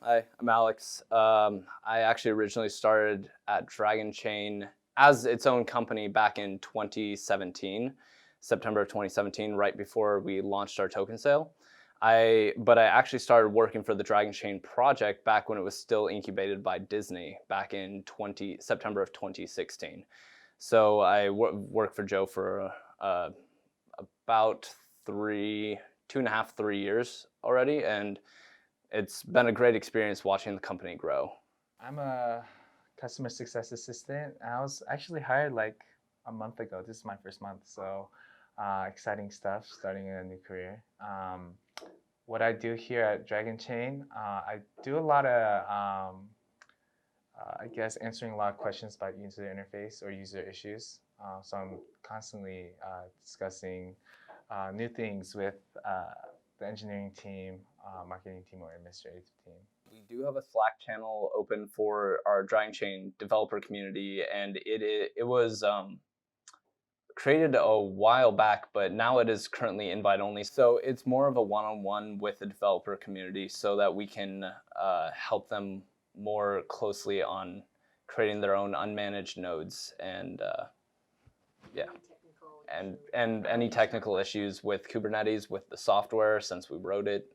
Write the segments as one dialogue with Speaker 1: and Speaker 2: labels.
Speaker 1: Hi, I'm Alex. I actually originally started at Dragonchain as its own company back in 2017, September of 2017, right before we launched our token sale. But I actually started working for the Dragonchain project back when it was still incubated by Disney back in September of 2016. So I worked for Joe for about 2.5, 3 years already, and it's been a great experience watching the company grow.
Speaker 2: I'm a customer success assistant. I was actually hired like a month ago. This is my first month, so exciting stuff, starting a new career. What I do here at Dragonchain, I do a lot of, I guess, answering a lot of questions about user interface or user issues. So I'm constantly discussing new things with the engineering team, marketing team, or administrative team.
Speaker 1: We do have a Slack channel open for our Dragonchain developer community, and it was created a while back, but now it is currently invite only. So it's more of a one-on-one with the developer community so that we can help them more closely on creating their own unmanaged nodes and and any technical issues with Kubernetes, with the software since we wrote it,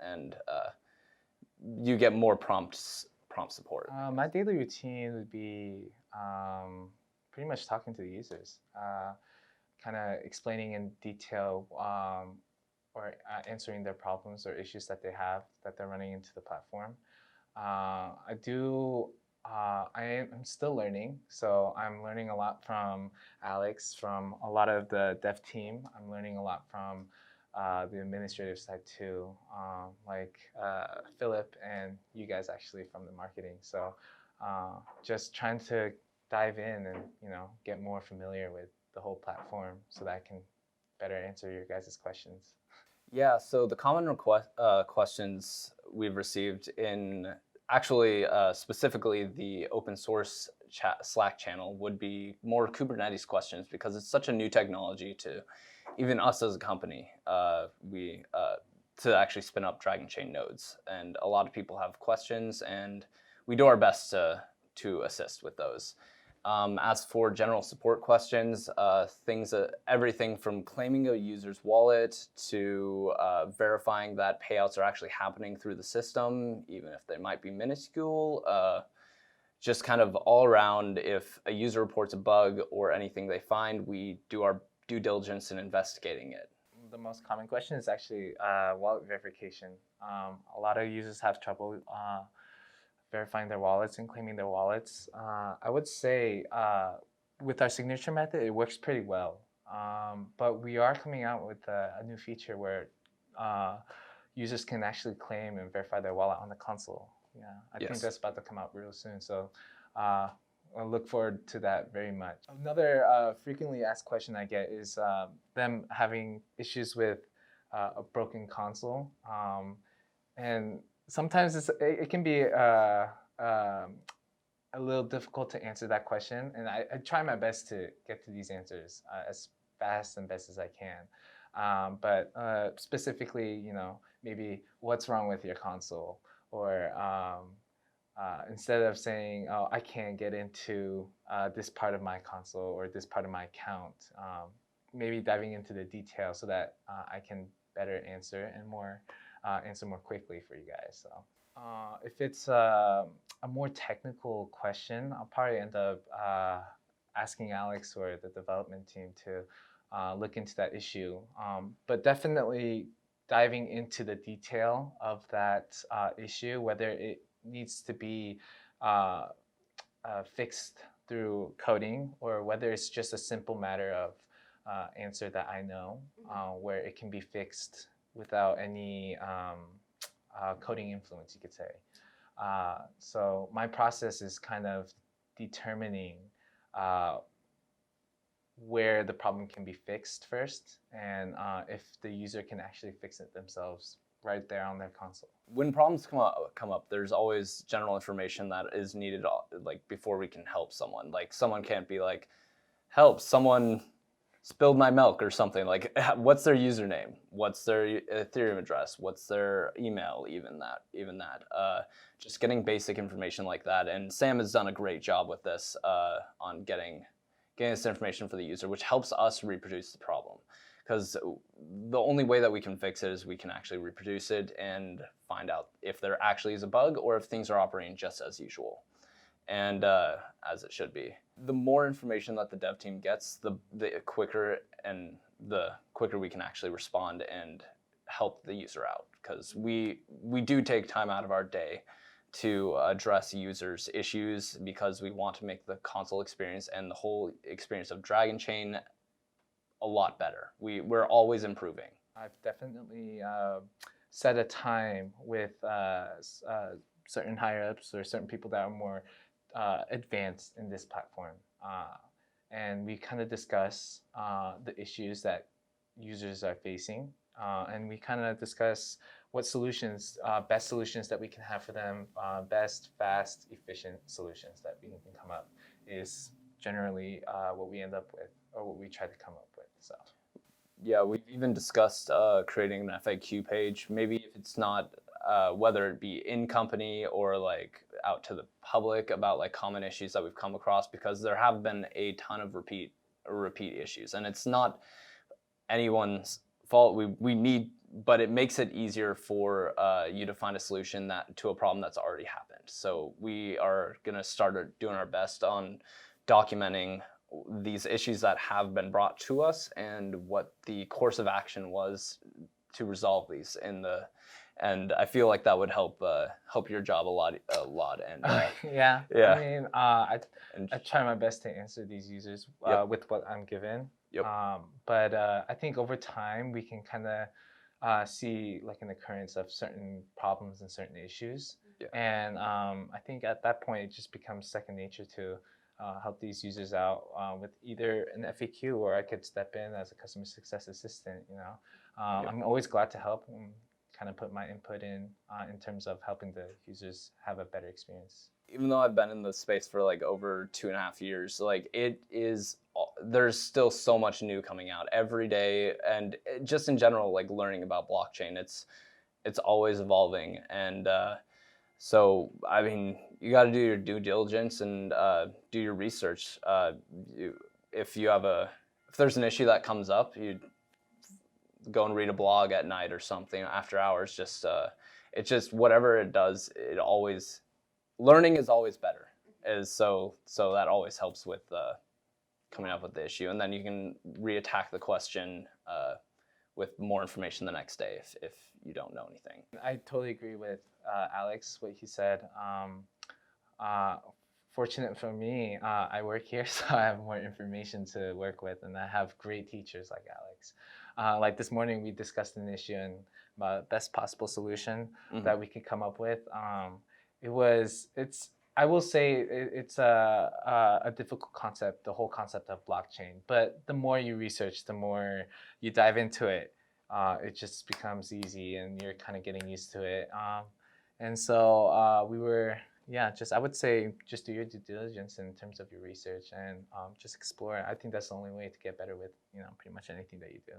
Speaker 1: and you get more prompt support.
Speaker 2: My daily routine would be pretty much talking to the users, kind of explaining in detail or answering their problems or issues that they have that they're running into the platform. I'm still learning, so I'm learning a lot from Alex, from a lot of the dev team. I'm learning a lot from the administrative side too, like Philip and you guys actually from the marketing. So just trying to dive in and get more familiar with the whole platform so that I can better answer your guys' questions.
Speaker 1: Yeah, so the common questions we've received in actually specifically the open source Slack channel would be more Kubernetes questions because it's such a new technology to even us as a company. To actually spin up Dragonchain nodes, and a lot of people have questions, and we do our best to assist with those. As for general support questions, everything from claiming a user's wallet to verifying that payouts are actually happening through the system, even if they might be minuscule. Just kind of all around, if a user reports a bug or anything they find, we do our due diligence in investigating it.
Speaker 2: The most common question is actually wallet verification. A lot of users have trouble verifying their wallets and claiming their wallets. I would say with our signature method, it works pretty well. But we are coming out with a new feature where users can actually claim and verify their wallet on the console. Yeah, I think that's about to come out real soon. So I look forward to that very much. Another frequently asked question I get is them having issues with a broken console. And sometimes it can be a little difficult to answer that question, and I try my best to get to these answers as fast and best as I can. But specifically, maybe what's wrong with your console, or instead of saying, "Oh, I can't get into this part of my console or this part of my account," maybe diving into the details so that I can better answer and answer more quickly for you guys. So if it's a more technical question, I'll probably end up asking Alex or the development team to look into that issue. But definitely diving into the detail of that issue, whether it needs to be fixed through coding or whether it's just a simple matter of answer that I know, where it can be fixed without any coding influence, you could say. So my process is kind of determining where the problem can be fixed first, and if the user can actually fix it themselves right there on their console.
Speaker 1: When problems come up, there's always general information that is needed, like before we can help someone. Like someone can't be like, "Help! Someone spilled my milk or something. Like, what's their username? What's their Ethereum address? What's their email? Even that. Just getting basic information like that. And Sam has done a great job with this on getting this information for the user, which helps us reproduce the problem. Because the only way that we can fix it is we can actually reproduce it and find out if there actually is a bug or if things are operating just as usual. And as it should be. The more information that the dev team gets, the quicker we can actually respond and help the user out. Because we do take time out of our day to address users' issues because we want to make the console experience and the whole experience of Dragonchain a lot better. We're always improving.
Speaker 2: I've definitely set a time with certain higher ups or certain people that are more advanced in this platform. And we kind of discuss the issues that users are facing. And we kind of discuss what solutions, best solutions that we can have for them, best, fast, efficient solutions that we can come up is generally what we end up with or what we try to come up with. So.
Speaker 1: Yeah, we've even discussed creating an FAQ page. Maybe if it's not, whether it be in company or like out to the public about like common issues that we've come across, because there have been a ton of repeat issues, and it's not anyone's fault. We need, but it makes it easier for you to find a solution to a problem that's already happened. So we are gonna start doing our best on documenting these issues that have been brought to us and what the course of action was to resolve these and I feel like that would help your job a lot. And
Speaker 2: yeah.
Speaker 1: Yeah.
Speaker 2: I mean, I try my best to answer these users
Speaker 1: Yep.
Speaker 2: with what I'm given.
Speaker 1: Yep.
Speaker 2: But I think over time we can kind of see like an occurrence of certain problems and certain issues.
Speaker 1: Yeah.
Speaker 2: And I think at that point it just becomes second nature to help these users out with either an FAQ or I could step in as a customer success assistant. You know,
Speaker 1: Yep.
Speaker 2: I'm always glad to help and kind of put my input in terms of helping the users have a better experience.
Speaker 1: Even though I've been in the space for like over 2.5 years, like there's still so much new coming out every day, and just in general, like learning about blockchain, it's always evolving, and so I mean, you got to do your due diligence and do your research. If there's an issue that comes up, you go and read a blog at night or something after hours. It's just whatever it does, learning is always better. So that always helps with coming up with the issue, and then you can reattack the question with more information the next day if you don't know anything.
Speaker 2: I totally agree with Alex, what he said. Fortunate for me, I work here, so I have more information to work with, and I have great teachers like Alex. Like this morning, we discussed an issue and about best possible solution that we could come up with. I will say it's a difficult concept, the whole concept of blockchain. But the more you research, the more you dive into it, it just becomes easy, and you're kind of getting used to it. And so I would say just do your due diligence in terms of your research and just explore. I think that's the only way to get better with pretty much anything that you do.